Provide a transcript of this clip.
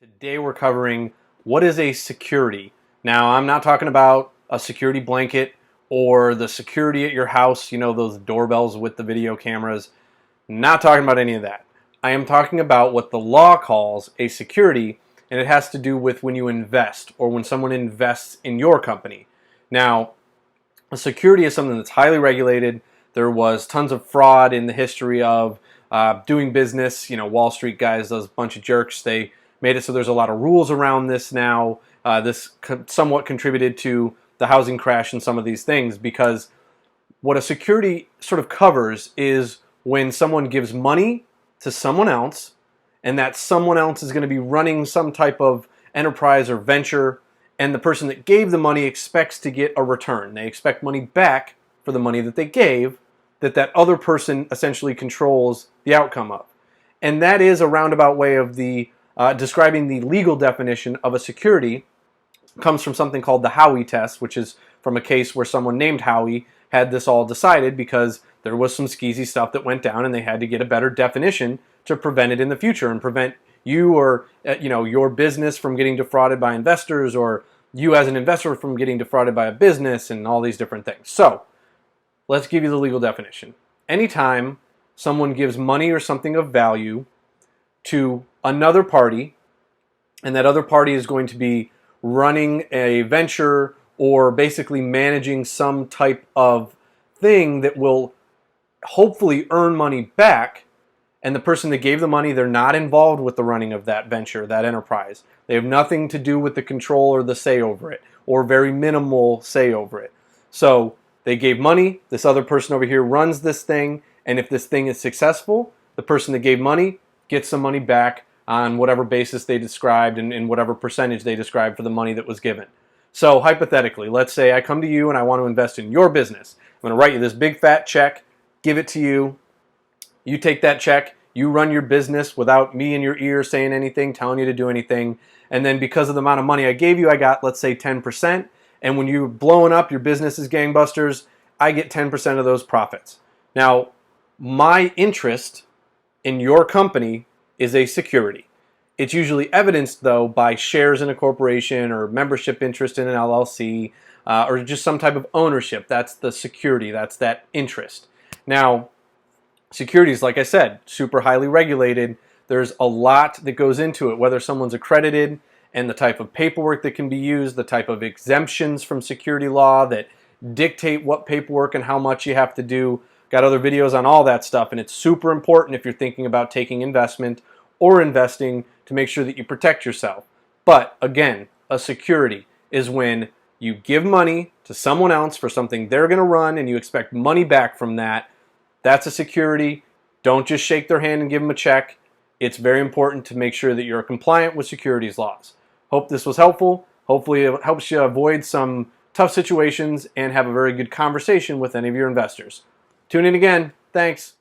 Today we're covering what is a security. Now, I'm not talking about a security blanket or the security at your house, you know, those doorbells with the video cameras. Not talking about any of that. I am talking about what the law calls a security, and it has to do with when you invest or when someone invests in your company. Now, a security is something that's highly regulated. There was tons of fraud in the history of doing business. You know, Wall Street guys, those bunch of jerks, they made it so there's a lot of rules around this now. This somewhat contributed to the housing crash and some of these things, because what a security sort of covers is when someone gives money to someone else, and that someone else is going to be running some type of enterprise or venture, and the person that gave the money expects to get a return. They expect money back for the money that they gave, that other person essentially controls the outcome of. And that is a roundabout way of describing the legal definition of a security. Comes from something called the Howey Test, which is from a case where someone named Howey had this all decided because there was some skeezy stuff that went down, and they had to get a better definition to prevent it in the future and prevent you or your business from getting defrauded by investors, or you as an investor from getting defrauded by a business, and all these different things. So let's give you the legal definition. Anytime someone gives money or something of value to another party, and that other party is going to be running a venture or basically managing some type of thing that will hopefully earn money back, and the person that gave the money, they're not involved with the running of that venture, that enterprise. They have nothing to do with the control or the say over it, or very minimal say over it. So they gave money, this other person over here runs this thing, and if this thing is successful, the person that gave money gets some money back on whatever basis they described and whatever percentage they described for the money that was given. So hypothetically, let's say I come to you and I want to invest in your business. I'm going to write you this big fat check, give it to you. You take that check, you run your business without me in your ear saying anything, telling you to do anything. And then because of the amount of money I gave you, I got, let's say, 10%. And when you're blowing up, your business is gangbusters, I get 10% of those profits. Now, my interest in your company is a security. It's usually evidenced, though, by shares in a corporation or membership interest in an LLC, or just some type of ownership. That's the security. That's that interest. Now, securities, like I said, super highly regulated. There's a lot that goes into it, whether someone's accredited and the type of paperwork that can be used, the type of exemptions from security law that dictate what paperwork and how much you have to do. Got other videos on all that stuff, and it's super important if you're thinking about taking investment or investing to make sure that you protect yourself. But again, a security is when you give money to someone else for something they're going to run and you expect money back from that. That's a security. Don't just shake their hand and give them a check. It's very important to make sure that you're compliant with securities laws. Hope this was helpful. Hopefully it helps you avoid some tough situations and have a very good conversation with any of your investors. Tune in again. Thanks.